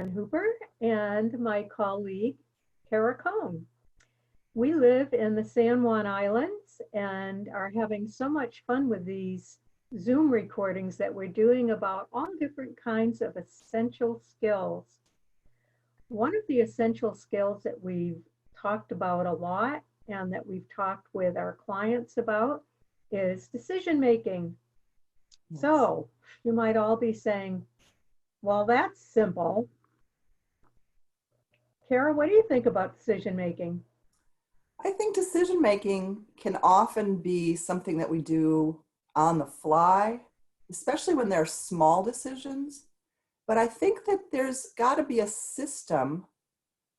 Hooper and my colleague, Kara Cohn. We live in the San Juan Islands and are having so much fun with these Zoom recordings that we're doing about all different kinds of essential skills. One of the essential skills that we've talked about a lot and that we've talked with our clients about is decision making. Yes. So you might all be saying, well, that's simple. Kara, what do you think about decision making? I think decision making can often be something that we do on the fly, especially when they're small decisions. But I think that there's got to be a system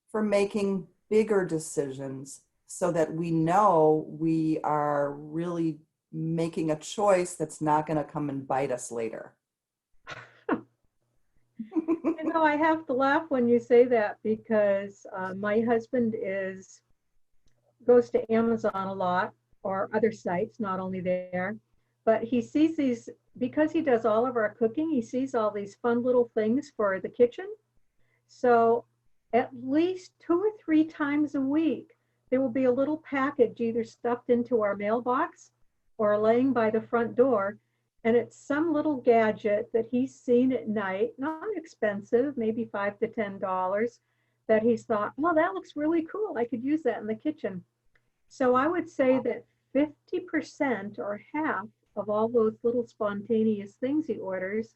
for making bigger decisions so that we know we are really making a choice that's not going to come and bite us later. You know, I have to laugh when you say that because my husband goes to Amazon a lot or other sites, not only there, but he sees these, because he does all of our cooking, he sees all these fun little things for the kitchen. So at least 2 or 3 times a week, there will be a little package either stuffed into our mailbox or laying by the front door. And it's some little gadget that he's seen at night, not expensive, maybe $5 to $10, that he's thought, well, that looks really cool. I could use that in the kitchen. So I would say that 50% or half of all those little spontaneous things he orders,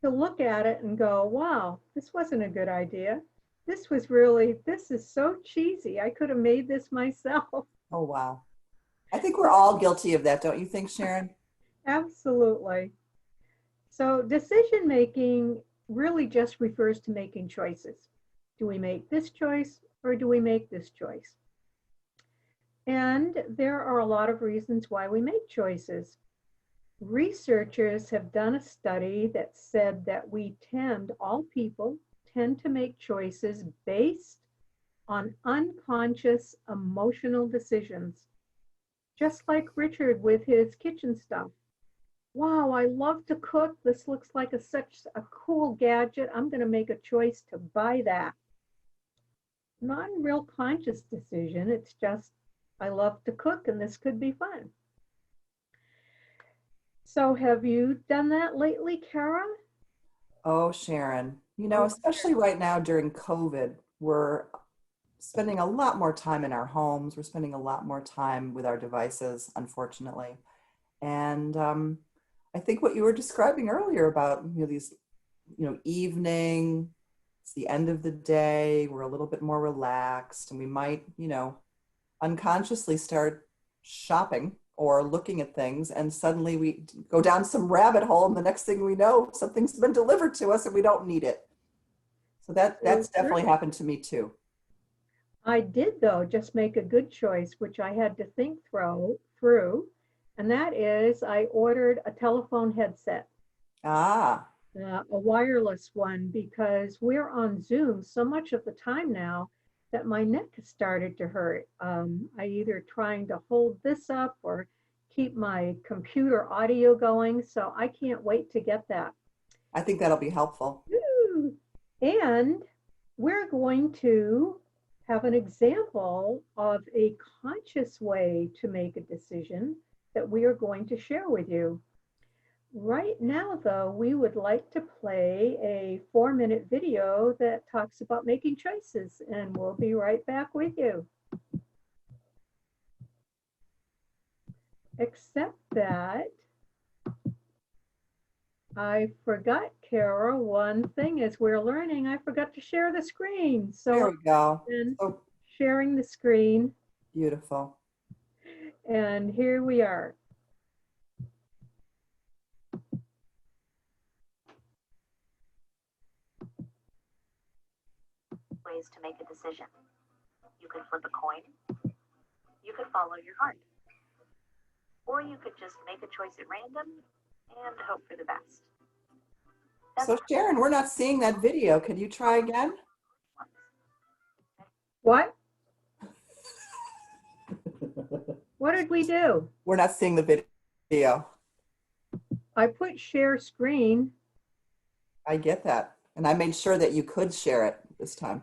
he'll look at it and go, wow, this wasn't a good idea. This is so cheesy. I could have made this myself. Oh, wow. I think we're all guilty of that, don't you think, Sharon? Absolutely. So decision making really just refers to making choices. Do we make this choice or do we make this choice? And there are a lot of reasons why we make choices. Researchers have done a study that said that all people tend to make choices based on unconscious emotional decisions. Just like Richard with his kitchen stuff. Wow, I love to cook. This looks like such a cool gadget. I'm going to make a choice to buy that. Not a real conscious decision. It's just, I love to cook and this could be fun. So have you done that lately, Kara? Oh, Sharon, especially right now during COVID, we're spending a lot more time in our homes. We're spending a lot more time with our devices, unfortunately. And I think what you were describing earlier about these evening, it's the end of the day, we're a little bit more relaxed, and we might unconsciously start shopping or looking at things, and suddenly we go down some rabbit hole, and the next thing we know, something's been delivered to us and we don't need it. So that's definitely happened to me too. I did, though, just make a good choice, which I had to think through, and that is I ordered a telephone headset. A wireless one, because we're on Zoom so much of the time now that my neck has started to hurt. I either trying to hold this up or keep my computer audio going, so I can't wait to get that. I think that'll be helpful. Woo! And we're going to have an example of a conscious way to make a decision that we are going to share with you. Right now, though, we would like to play a 4-minute video that talks about making choices, and we'll be right back with you. Except that I forgot, Kara, one thing as we're learning, I forgot to share the screen. So there we go. Sharing the screen. Beautiful. And here we are. Ways to make a decision. You could flip a coin. You could follow your heart. Or you could just make a choice at random and hope for the best. So Sharon, we're not seeing that video. Could you try again? What? What did we do? We're not seeing the video. I put share screen. I get that. And I made sure that you could share it this time.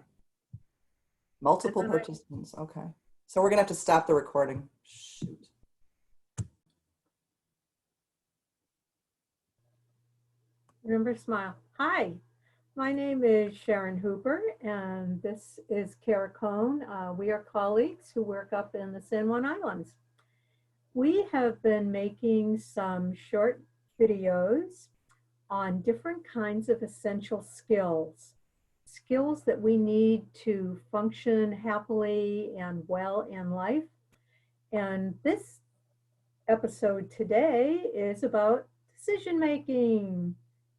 Multiple And then participants. Okay. So we're going to have to stop the recording. Shoot. remember, smile. Hi, my name is Sharon Hooper, and this is Kara Cohn. We are colleagues who work up in the San Juan Islands. We have been making some short videos on different kinds of essential skills, skills that we need to function happily and well in life. And this episode today is about decision making,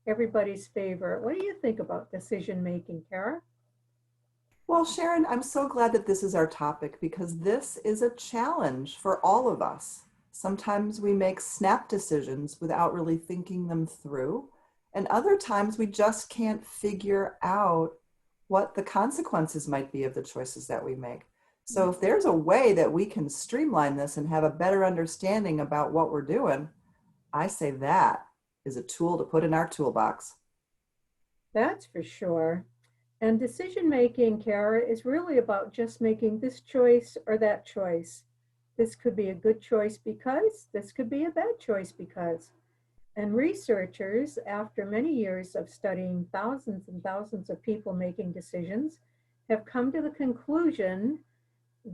everybody's favorite. What do you think about decision making, Kara? Well, Sharon, I'm so glad that this is our topic because this is a challenge for all of us. Sometimes we make snap decisions without really thinking them through, and other times we just can't figure out what the consequences might be of the choices that we make. So if there's a way that we can streamline this and have a better understanding about what we're doing, I say that is a tool to put in our toolbox. That's for sure. And decision making, Kara, is really about just making this choice or that choice. This could be a good choice because, this could be a bad choice because. And researchers, after many years of studying thousands and thousands of people making decisions, have come to the conclusion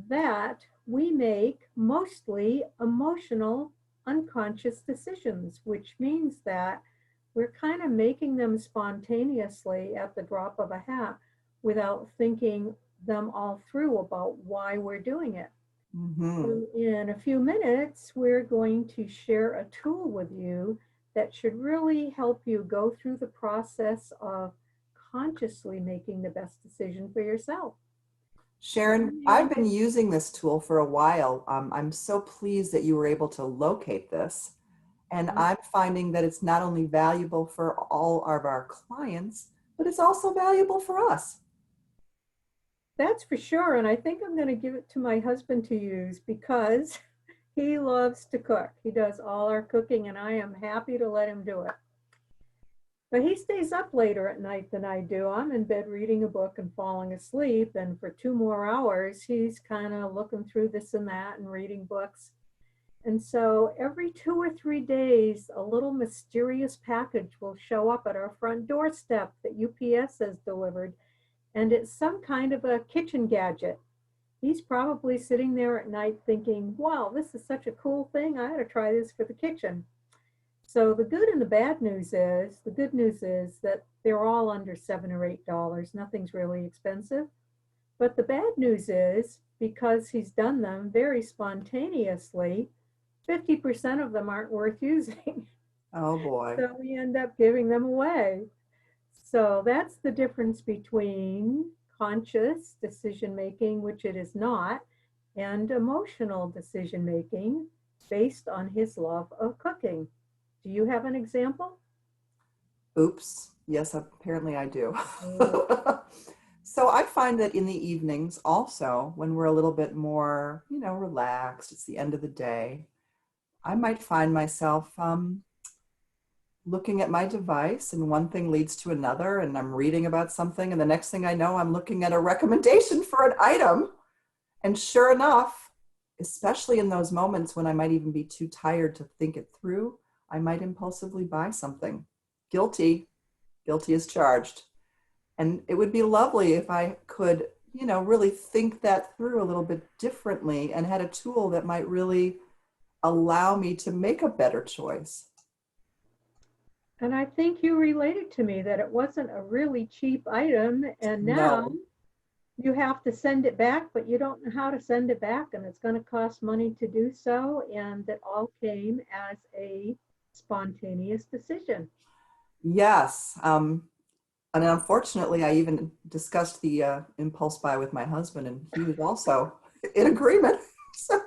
that we make mostly emotional, unconscious decisions, which means that we're kind of making them spontaneously at the drop of a hat without thinking them all through about why we're doing it. Mm-hmm. So in a few minutes, we're going to share a tool with you that should really help you go through the process of consciously making the best decision for yourself. Sharon, I've been using this tool for a while. I'm so pleased that you were able to locate this. And I'm finding that it's not only valuable for all of our clients, but it's also valuable for us. That's for sure. And I think I'm going to give it to my husband to use because he loves to cook. He does all our cooking, and I am happy to let him do it. But he stays up later at night than I do. I'm in bed reading a book and falling asleep. And for 2 more hours, he's kind of looking through this and that and reading books. And so every 2 or 3 days, a little mysterious package will show up at our front doorstep that UPS has delivered. And it's some kind of a kitchen gadget. He's probably sitting there at night thinking, wow, this is such a cool thing. I ought to try this for the kitchen. So the good and the bad news is, the good news is that they're all under $7 or $8. Nothing's really expensive. But the bad news is, because he's done them very spontaneously, 50% of them aren't worth using. Oh boy. So we end up giving them away. So that's the difference between conscious decision making, which it is not, and emotional decision making based on his love of cooking. Do you have an example? Oops. Yes, apparently I do. Oh. So I find that in the evenings also, when we're a little bit more, relaxed, it's the end of the day, I might find myself looking at my device and one thing leads to another and I'm reading about something and the next thing I know, I'm looking at a recommendation for an item. And sure enough, especially in those moments when I might even be too tired to think it through, I might impulsively buy something. Guilty as charged. And it would be lovely if I could, really think that through a little bit differently and had a tool that might really allow me to make a better choice. And I think you related to me that it wasn't a really cheap item, and now No. you have to send it back, but you don't know how to send it back, and it's going to cost money to do so. And it all came as a spontaneous decision. Yes. And unfortunately, I even discussed the impulse buy with my husband, and he was also in agreement. So,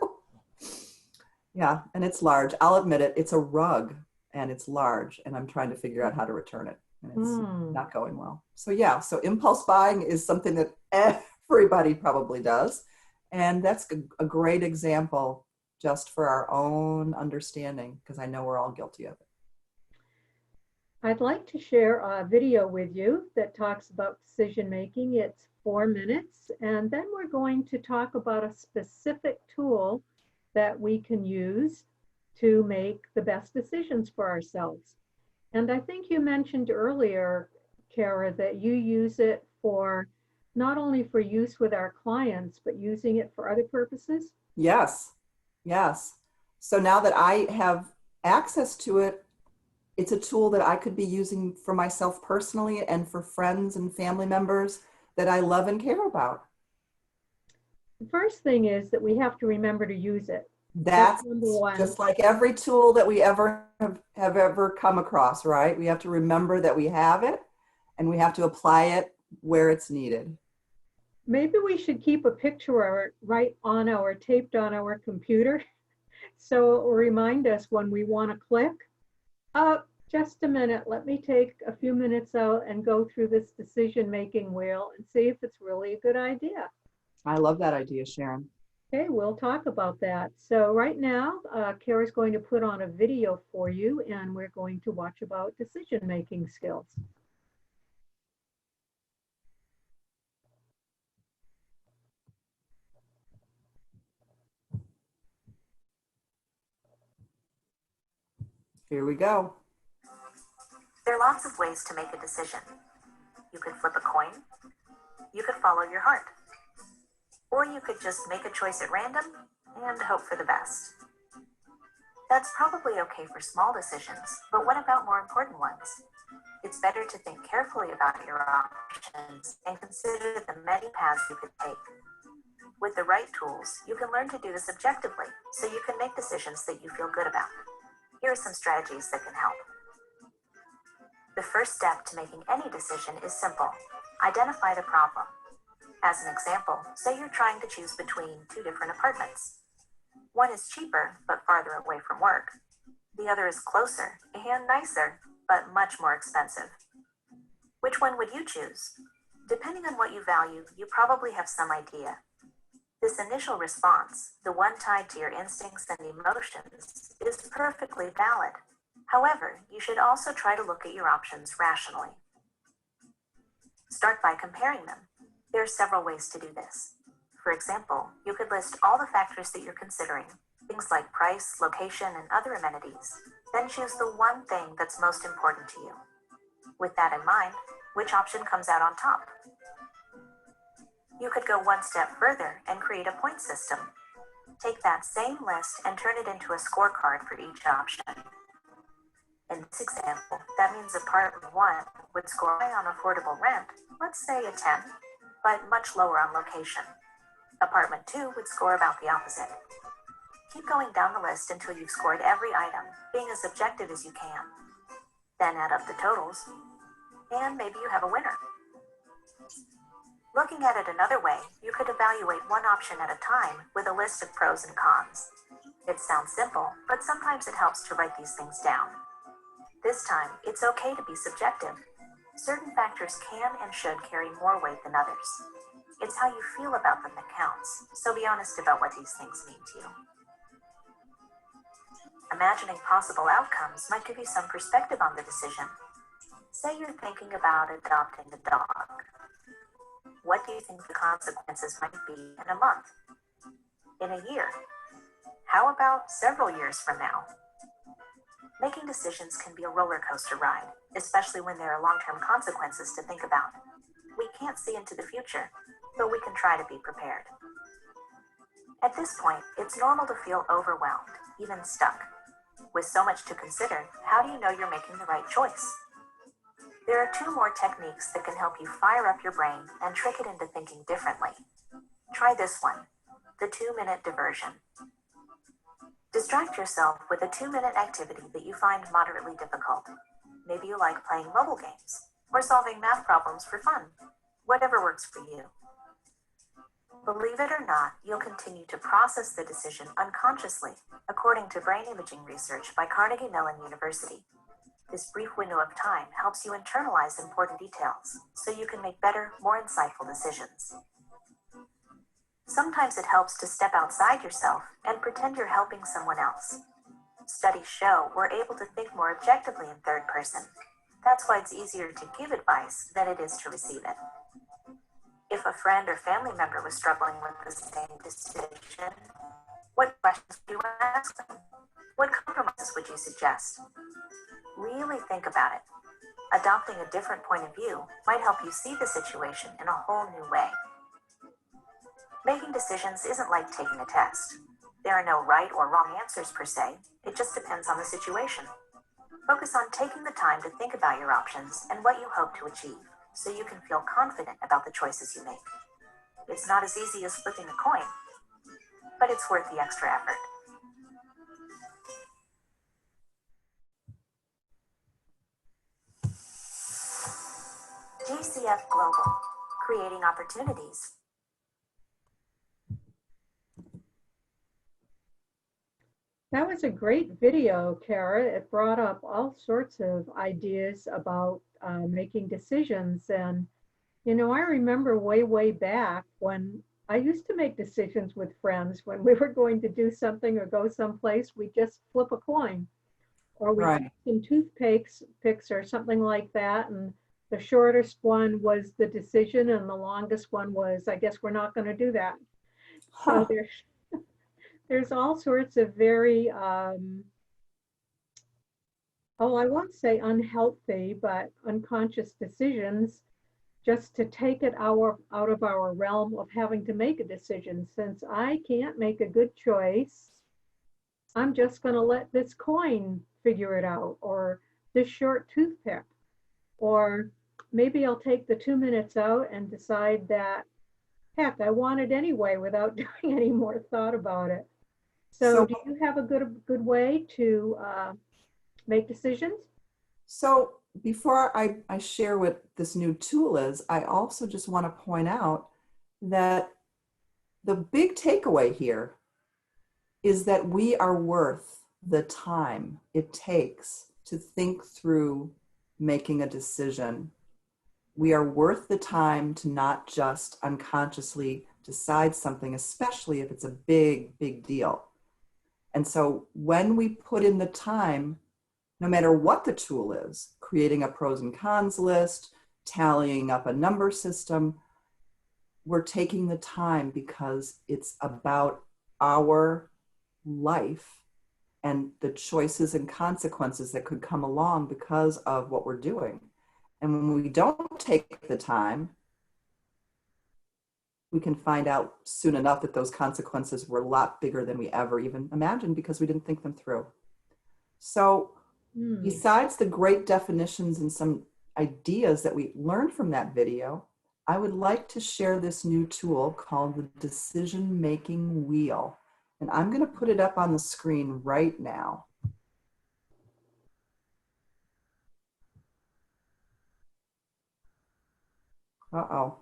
yeah, and it's large. I'll admit it. It's a rug, and it's large, and I'm trying to figure out how to return it, and it's not going well. So, yeah, so impulse buying is something that everybody probably does, and that's a great example just for our own understanding, because I know we're all guilty of it. I'd like to share a video with you that talks about decision making. It's 4 minutes, and then we're going to talk about a specific tool that we can use to make the best decisions for ourselves. And I think you mentioned earlier, Kara, that you use it for not only for use with our clients, but using it for other purposes. Yes, yes. So now that I have access to it, it's a tool that I could be using for myself personally and for friends and family members that I love and care about. The first thing is that we have to remember to use it. That's That's number one. just like every tool that we ever have ever come across, right? We have to remember that we have it and we have to apply it where it's needed. Maybe we should keep a picture of it right on our taped on our computer so it will remind us when we want to click. Just a minute, let me take a few minutes out and go through this decision-making wheel and see if it's really a good idea. I love that idea, Sharon. Okay, we'll talk about that. So right now, Kara's going to put on a video for you and we're going to watch about decision-making skills. Here we go. There are lots of ways to make a decision. You could flip a coin. You could follow your heart. Or you could just make a choice at random and hope for the best. That's probably okay for small decisions, but what about more important ones? It's better to think carefully about your options and consider the many paths you could take. With the right tools, you can learn to do this objectively, so you can make decisions that you feel good about. Here are some strategies that can help. The first step to making any decision is simple. Identify the problem. As an example, say you're trying to choose between two different apartments. One is cheaper, but farther away from work. The other is closer and nicer, but much more expensive. Which one would you choose? Depending on what you value, you probably have some idea. This initial response, the one tied to your instincts and emotions, is perfectly valid. However, you should also try to look at your options rationally. Start by comparing them. There are several ways to do this. For example, you could list all the factors that you're considering, things like price, location, and other amenities. Then choose the one thing that's most important to you. With that in mind, which option comes out on top? You could go one step further and create a point system. Take that same list and turn it into a scorecard for each option. In this example, that means apartment 1 would score high on affordable rent, let's say a 10, but much lower on location. Apartment 2 would score about the opposite. Keep going down the list until you've scored every item, being as objective as you can. Then add up the totals, and maybe you have a winner. Looking at it another way, you could evaluate one option at a time with a list of pros and cons. It sounds simple, but sometimes it helps to write these things down. This time, it's okay to be subjective. Certain factors can and should carry more weight than others. It's how you feel about them that counts, so be honest about what these things mean to you. Imagining possible outcomes might give you some perspective on the decision. Say you're thinking about adopting a dog. What do you think the consequences might be in a month? In a year? How about several years from now? Making decisions can be a roller coaster ride, especially when there are long-term consequences to think about. We can't see into the future, but we can try to be prepared. At this point, it's normal to feel overwhelmed, even stuck. With so much to consider, how do you know you're making the right choice? There are 2 more techniques that can help you fire up your brain and trick it into thinking differently. Try this one, the 2-minute diversion. Distract yourself with a 2-minute activity that you find moderately difficult. Maybe you like playing mobile games or solving math problems for fun. Whatever works for you. Believe it or not, you'll continue to process the decision unconsciously, according to brain imaging research by Carnegie Mellon University. This brief window of time helps you internalize important details, so you can make better, more insightful decisions. Sometimes it helps to step outside yourself and pretend you're helping someone else. Studies show we're able to think more objectively in third person. That's why it's easier to give advice than it is to receive it. If a friend or family member was struggling with the same decision, what questions would you ask them? What compromises would you suggest? Really think about it. Adopting a different point of view might help you see the situation in a whole new way. Making decisions isn't like taking a test. There are no right or wrong answers per se. It just depends on the situation. Focus on taking the time to think about your options and what you hope to achieve, so you can feel confident about the choices you make. It's not as easy as flipping a coin, but it's worth the extra effort. GCF Global, creating opportunities. That was a great video, Kara. It brought up all sorts of ideas about making decisions. And, you know, I remember way back when I used to make decisions with friends when we were going to do something or go someplace, we just flip a coin. Or we Right. some toothpicks or something like that. And the shortest one was the decision, and the longest one was, I guess we're not going to do that. So Huh. there's all sorts of very, oh, I won't say unhealthy, but unconscious decisions just to take it out of our realm of having to make a decision. Since I can't make a good choice, I'm just going to let this coin figure it out, or this short toothpick, or maybe I'll take the 2 minutes out and decide that, heck, I want it anyway without doing any more thought about it. So So, do you have a good way to make decisions? so before I share what this new tool is, I also just want to point out that the big takeaway here is that we are worth the time it takes to think through making a decision. We are worth the time to not just unconsciously decide something, especially if it's a big deal. And so when we put in the time, no matter what the tool is, creating a pros and cons list, tallying up a number system, we're taking the time because it's about our life and the choices and consequences that could come along because of what we're doing. And when we don't take the time, we can find out soon enough that those consequences were a lot bigger than we ever even imagined because we didn't think them through. So besides the great definitions and some ideas that we learned from that video, I would like to share this new tool called the decision-making wheel. And I'm going to put it up on the screen right now. Uh-oh.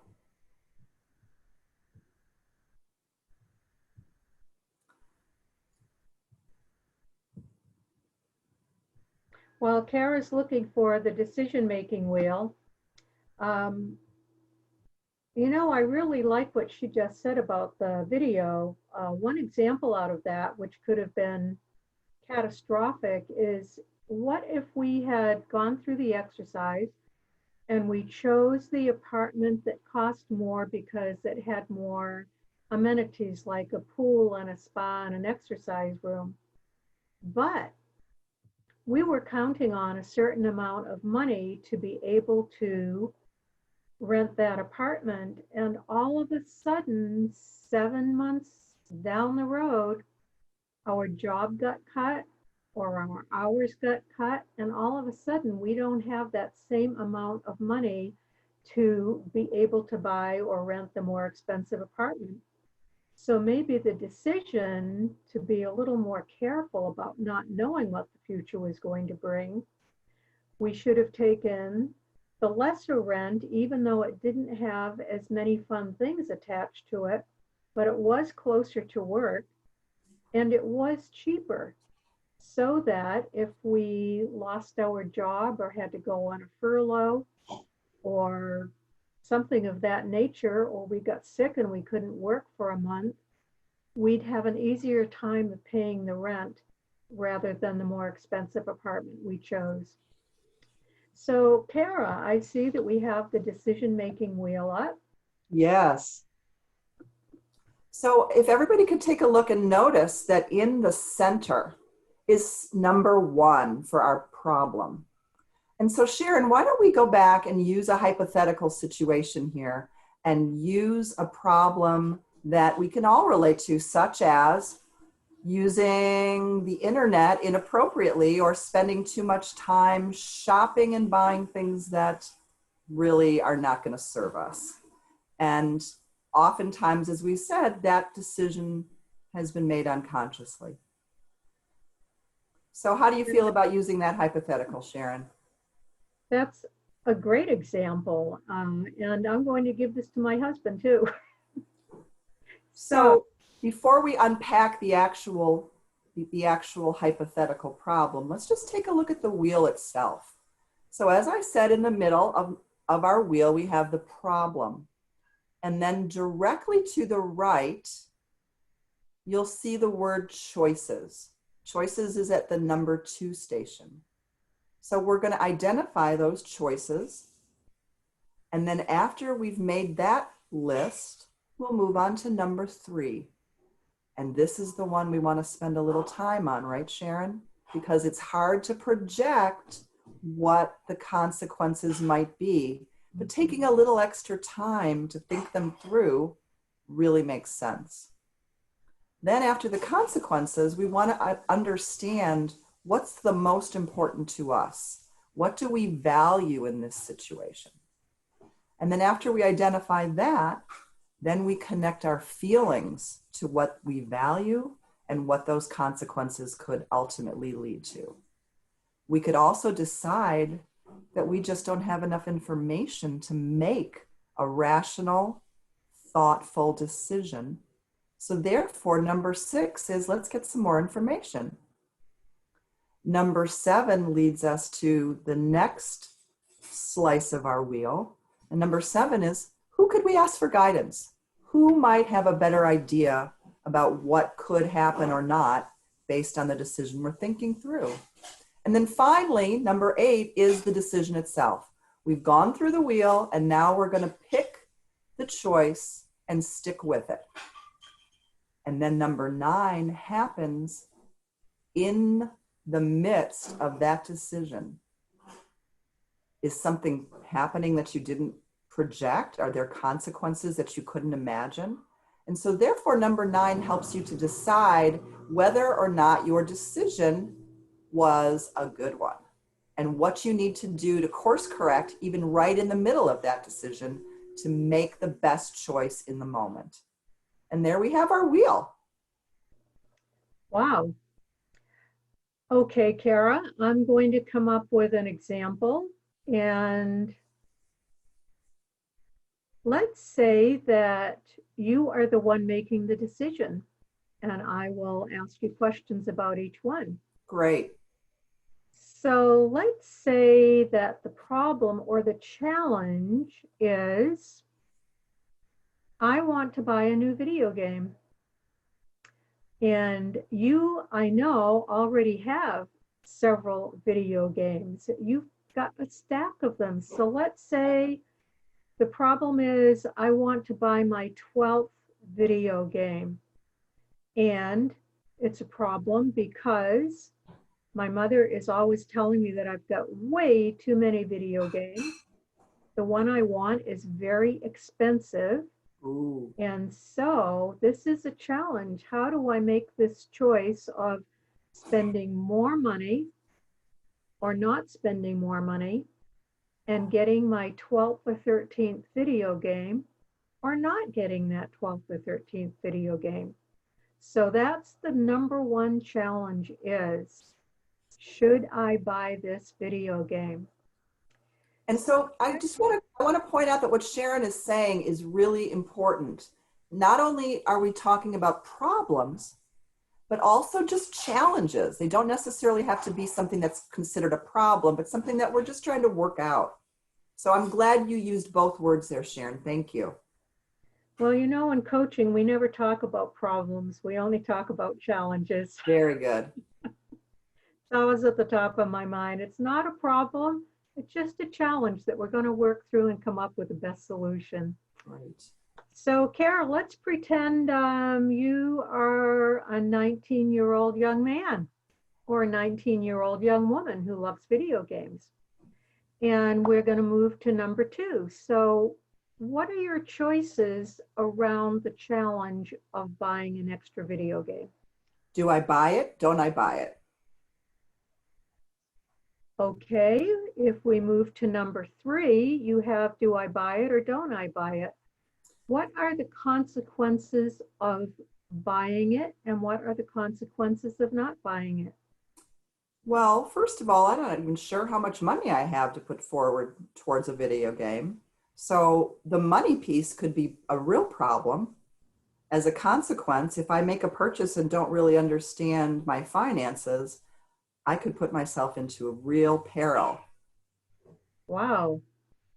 While Kara's looking for the decision-making wheel, um, you know, I really like what she just said about the video. One example out of that, which could have been catastrophic, is what if we had gone through the exercise and we chose the apartment that cost more because it had more amenities like a pool and a spa and an exercise room. But we were counting on a certain amount of money to be able to rent that apartment. And all of a sudden, 7 months down the road, our job got cut or our hours got cut. And all of a sudden, we don't have that same amount of money to be able to buy or rent the more expensive apartment. So maybe the decision to be a little more careful about not knowing what the future was going to bring, we should have taken the lesser rent, even though it didn't have as many fun things attached to it, but it was closer to work and it was cheaper. So that if we lost our job or had to go on a furlough or something of that nature, or we got sick and we couldn't work for a month, we'd have an easier time of paying the rent rather than the more expensive apartment we chose. So Kara, I see that we have the decision-making wheel up. Yes. So if everybody could take a look and notice that in the center is number 1 for our problem. And so Sharon, why don't we go back and use a hypothetical situation here and use a problem that we can all relate to, such as using the internet inappropriately or spending too much time shopping and buying things that really are not going to serve us. And oftentimes, as we said, that decision has been made unconsciously. So how do you feel about using that hypothetical, Sharon? That's a great example. And I'm going to give this to my husband too. So before we unpack the actual hypothetical problem, let's just take a look at the wheel itself. So as I said, in the middle of our wheel, we have the problem. And then directly to the right, you'll see the word choices. Choices is at the number 2 station. So we're going to identify those choices. And then after we've made that list, we'll move on to number 3. And this is the one we want to spend a little time on, right, Sharon? Because it's hard to project what the consequences might be. But taking a little extra time to think them through really makes sense. Then after the consequences, we want to understand what's the most important to us. What do we value in this situation? And then after we identify that, then we connect our feelings to what we value and what those consequences could ultimately lead to. We could also decide that we just don't have enough information to make a rational, thoughtful decision. So therefore, number 6 is let's get some more information. Number 7 leads us to the next slice of our wheel. And number 7 is, who could we ask for guidance? Who might have a better idea about what could happen or not based on the decision we're thinking through? And then finally, number 8 is the decision itself. We've gone through the wheel and now we're going to pick the choice and stick with it. And then number 9 happens in the midst of that decision. Is something happening that you didn't project? Are there consequences that you couldn't imagine? And so therefore, number 9 helps you to decide whether or not your decision was a good one and what you need to do to course correct even right in the middle of that decision to make the best choice in the moment. And there we have our wheel. Wow. Okay, Kara, I'm going to come up with an example. And let's say that you are the one making the decision, and I will ask you questions about each one. Great. So let's say that the problem or the challenge is, I want to buy a new video game. And you, I know, already have several video games. You've got a stack of them. So let's say the problem is, I want to buy my 12th video game. And it's a problem because my mother is always telling me that I've got way too many video games. The one I want is very expensive. Ooh. And so this is a challenge. How do I make this choice of spending more money or not spending more money and getting my 12th or 13th video game or not getting that 12th or 13th video game? So that's the number 1 challenge is, should I buy this video game? And so I want to point out that what Sharon is saying is really important. Not only are we talking about problems, but also just challenges. They don't necessarily have to be something that's considered a problem, but something that we're just trying to work out. So I'm glad you used both words there, Sharon. Thank you. Well, you know, in coaching, we never talk about problems. We only talk about challenges. Very good. It's always at the top of my mind. It's not a problem. It's just a challenge that we're going to work through and come up with the best solution. Right. So, Carol, let's pretend you are a 19-year-old young man or a 19-year-old young woman who loves video games. And we're going to move to number 2. So, what are your choices around the challenge of buying an extra video game? Do I buy it? Don't I buy it? Okay, if we move to number 3, you have do I buy it or don't I buy it? What are the consequences of buying it and what are the consequences of not buying it? Well, first of all, I'm not even sure how much money I have to put forward towards a video game. So the money piece could be a real problem. As a consequence, if I make a purchase and don't really understand my finances, I could put myself into a real peril. Wow,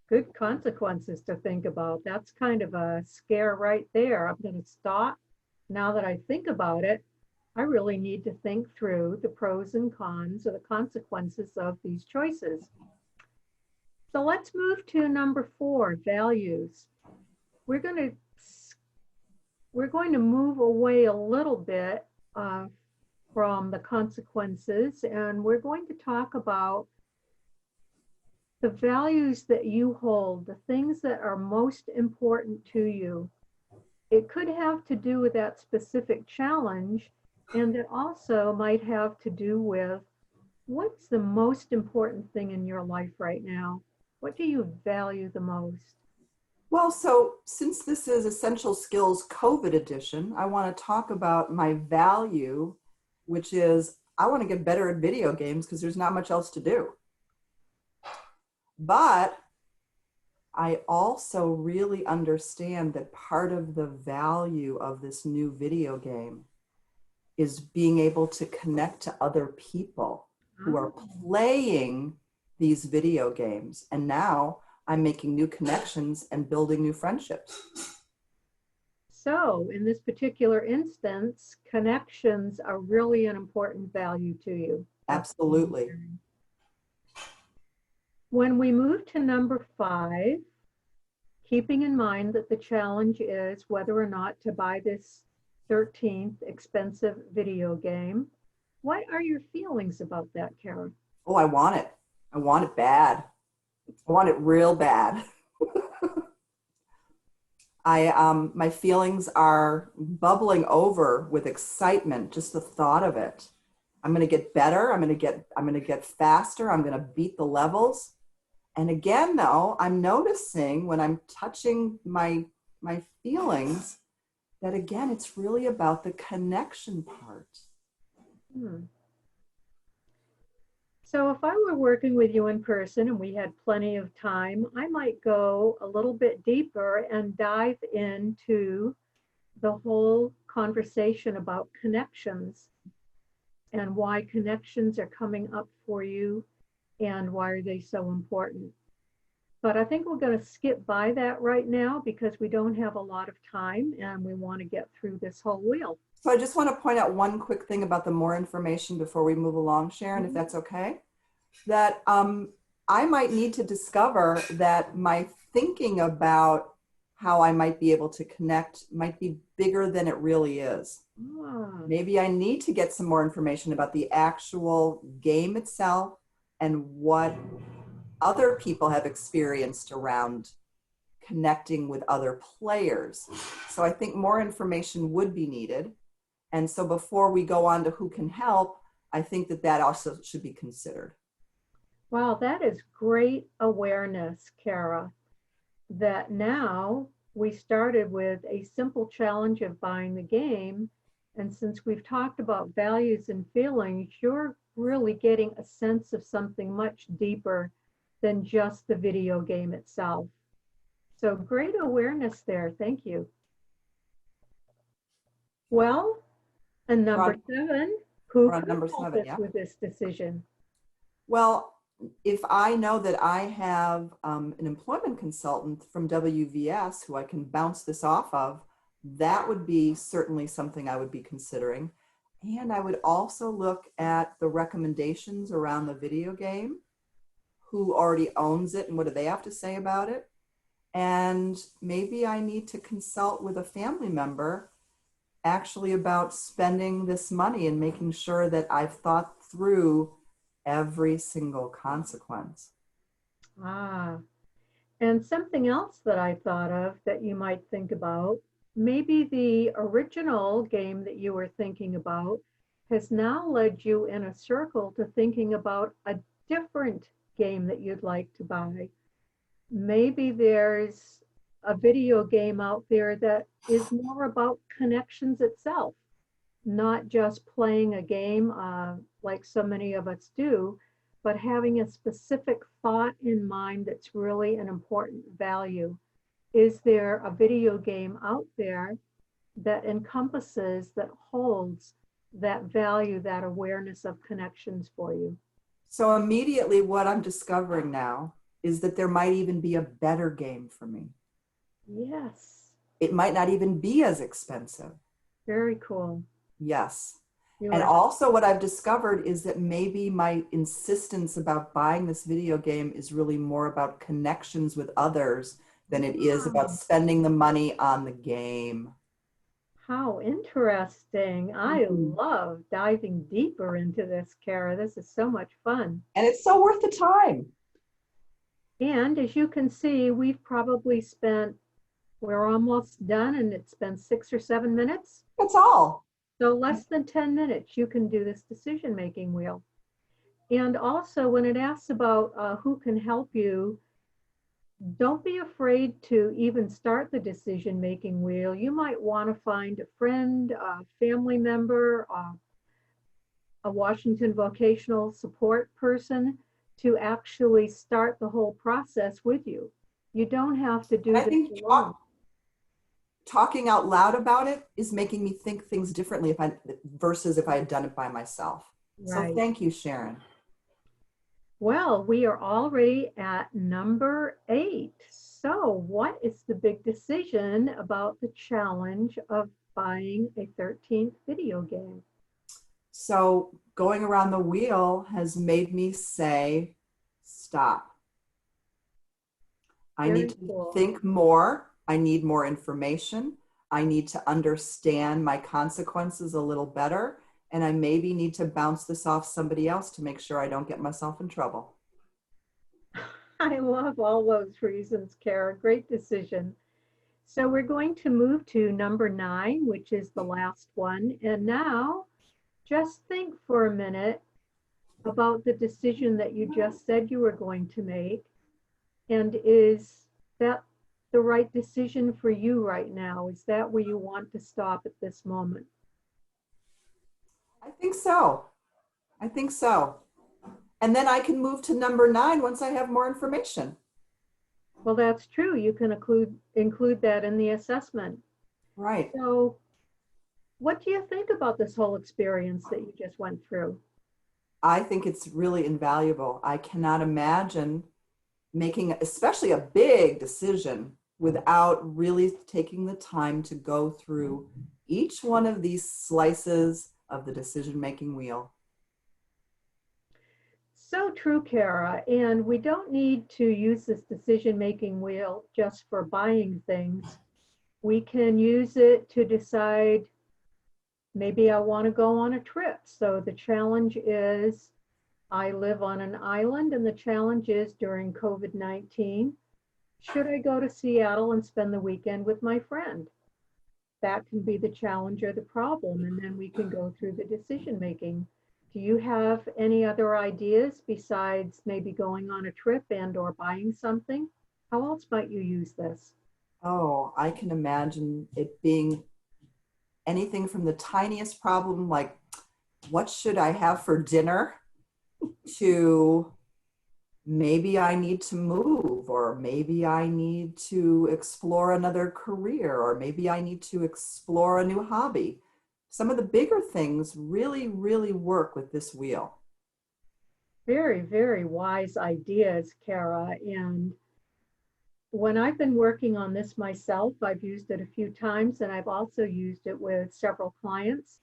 good consequences to think about. That's kind of a scare right there. I'm going to stop. Now that I think about it, I really need to think through the pros and cons or the consequences of these choices. So let's move to number 4, values. We're going to move away a little bit from the consequences, and we're going to talk about the values that you hold, the things that are most important to you. It could have to do with that specific challenge, and it also might have to do with what's the most important thing in your life right now? What do you value the most? Well, so since this is Essential Skills COVID edition, I want to talk about my value, which is I want to get better at video games because there's not much else to do. But I also really understand that part of the value of this new video game is being able to connect to other people who are playing these video games. And now I'm making new connections and building new friendships. So in this particular instance, connections are really an important value to you. Absolutely. When we move to number 5, keeping in mind that the challenge is whether or not to buy this 13th expensive video game, what are your feelings about that, Karen? Oh, I want it. I want it bad. I want it real bad. My feelings are bubbling over with excitement, just the thought of it. I'm going to get better. I'm going to get faster. I'm going to beat the levels. And again, though, I'm noticing when I'm touching my feelings that again, it's really about the connection part. So if I were working with you in person and we had plenty of time, I might go a little bit deeper and dive into the whole conversation about connections and why connections are coming up for you and why are they so important. But I think we're going to skip by that right now because we don't have a lot of time and we want to get through this whole wheel. So I just want to point out one quick thing about the more information before we move along, Sharon, if that's okay. That I might need to discover that my thinking about how I might be able to connect might be bigger than it really is. Maybe I need to get some more information about the actual game itself and what other people have experienced around connecting with other players. So I think more information would be needed. And so before we go on to who can help, I think that also should be considered. Wow, that is great awareness, Kara, that now we started with a simple challenge of buying the game. And since we've talked about values and feelings, you're really getting a sense of something much deeper than just the video game itself. So great awareness there. Thank you. Well, and number 7, who could help us with this decision? Well, if I know that I have an employment consultant from WVS who I can bounce this off of, that would be certainly something I would be considering. And I would also look at the recommendations around the video game. who already owns it and what do they have to say about it. And maybe I need to consult with a family member actually about spending this money and making sure that I've thought through every single consequence. Ah, and something else that I thought of that you might think about, maybe the original game that you were thinking about has now led you in a circle to thinking about a different game that you'd like to buy. Maybe there's a video game out there that is more about connections itself, not just playing a game like so many of us do, but having a specific thought in mind that's really an important value. Is there a video game out there that encompasses, that holds that value, that awareness of connections for you? So immediately what I'm discovering now is that there might even be a better game for me. Yes. It might not even be as expensive. Very cool. Yes. You And are, also what I've discovered is that maybe my insistence about buying this video game is really more about connections with others than it is about spending the money on the game. how interesting. I Mhm. love diving deeper into this, Kara. This is so much fun. And it's so worth the time. And as you can see, we've probably spent, we're almost done, and it's been 6 or 7 minutes. That's all. So less than 10 minutes, you can do this decision-making wheel. And also when it asks about who can help you, don't be afraid to even start the decision-making wheel. You might want to find a friend, a family member, a Washington vocational support person to actually start the whole process with you. You don't have to do And I this think alone. talking out loud about it is making me think things differently versus if I had done it by myself. So Right. thank you, Sharon. Well, we are already at number 8. So what is the big decision about the challenge of buying a 13th video game? So going around the wheel has made me say, stop. I need Very to cool. think more. I need more information. I need to understand my consequences a little better. And I maybe need to bounce this off somebody else to make sure I don't get myself in trouble. I love all those reasons, Kara. Great decision. So we're going to move to number 9, which is the last one. And now just think for a minute about the decision that you just said you were going to make. And is that the right decision for you right now? Is that where you want to stop at this moment? I think so. I think so. And then I can move to number 9 once I have more information. Well, that's true. You can include that in the assessment. Right. So what do you think about this whole experience that you just went through? I think it's really invaluable. I cannot imagine making, especially a big decision, without really taking the time to go through each one of these slices of the decision-making wheel. So true, Kara. And we don't need to use this decision-making wheel just for buying things. We can use it to decide, maybe I want to go on a trip. So the challenge is, I live on an island, and the challenge is during COVID-19, should I go to Seattle and spend the weekend with my friend? That can be the challenge or the problem, and then we can go through the decision making. Do you have any other ideas besides maybe going on a trip and or buying something? How else might you use this? Oh, I can imagine it being anything from the tiniest problem, like what should I have for dinner, to maybe I need to move, or maybe I need to explore another career, or maybe I need to explore a new hobby. Some of the bigger things really, really work with this wheel. Very, very wise ideas, Kara. And when I've been working on this myself, I've used it a few times, and I've also used it with several clients.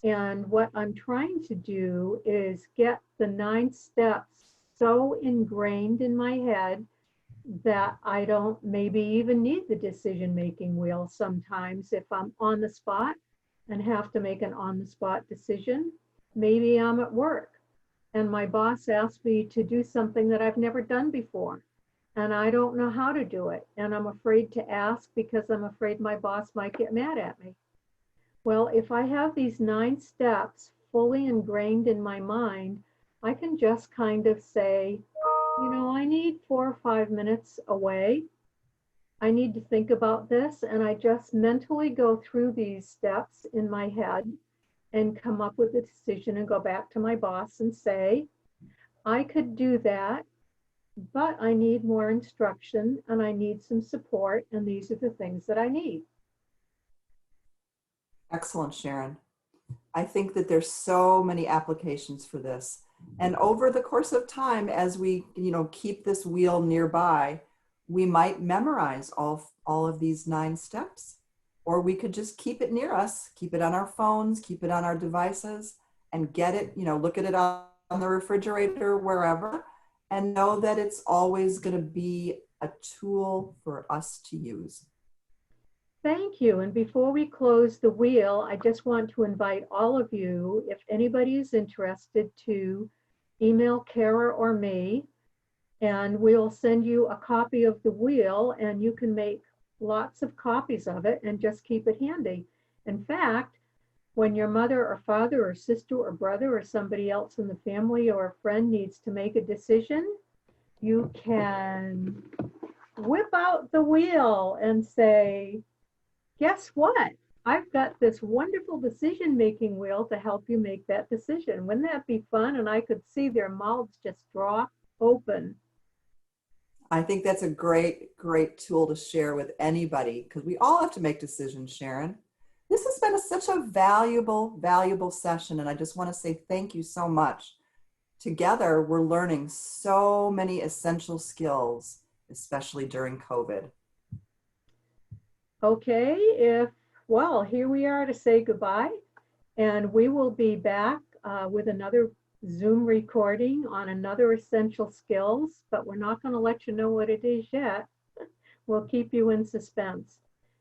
And what I'm trying to do is get the 9 steps so ingrained in my head that I don't maybe even need the decision-making wheel sometimes if I'm on the spot and have to make an on-the-spot decision. Maybe I'm at work and my boss asked me to do something that I've never done before, and I don't know how to do it. And I'm afraid to ask because I'm afraid my boss might get mad at me. Well, if I have these 9 steps fully ingrained in my mind, I can just kind of say, I need 4 or 5 minutes away. I need to think about this. And I just mentally go through these steps in my head and come up with a decision and go back to my boss and say, I could do that, but I need more instruction and I need some support. And these are the things that I need. Excellent, Sharon. I think that there's so many applications for this. And over the course of time, as we, keep this wheel nearby, we might memorize all of these 9 steps, or we could just keep it near us, keep it on our phones, keep it on our devices, and get it, look at it on the refrigerator, wherever, and know that it's always going to be a tool for us to use. Thank you. And before we close the wheel, I just want to invite all of you, if anybody is interested, to email Kara or me, and we'll send you a copy of the wheel, and you can make lots of copies of it and just keep it handy. In fact, when your mother or father or sister or brother or somebody else in the family or a friend needs to make a decision, you can whip out the wheel and say, guess what? I've got this wonderful decision-making wheel to help you make that decision. Wouldn't that be fun? And I could see their mouths just drop open. I think that's a great, great tool to share with anybody, because we all have to make decisions, Sharon. This has been such a valuable, valuable session, and I just want to say thank you so much. Together, we're learning so many essential skills, especially during COVID. Okay, well, here we are to say goodbye, and we will be back with another Zoom recording on another essential skills, but we're not going to let you know what it is yet. We'll keep you in suspense.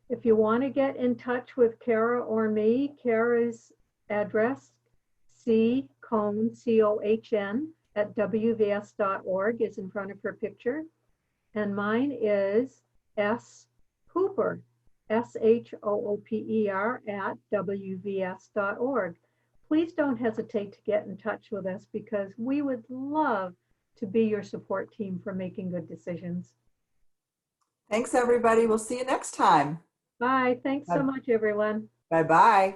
If you want to get in touch with Kara or me, Kara's address, Cohn, C-O-H-N, at wvs.org is in front of her picture. And mine is S. Hooper, SHOOPER, at wvs.org. Please don't hesitate to get in touch with us because we would love to be your support team for making good decisions. Thanks, everybody. We'll see you next time. Bye. Thanks so much, everyone. Bye-bye.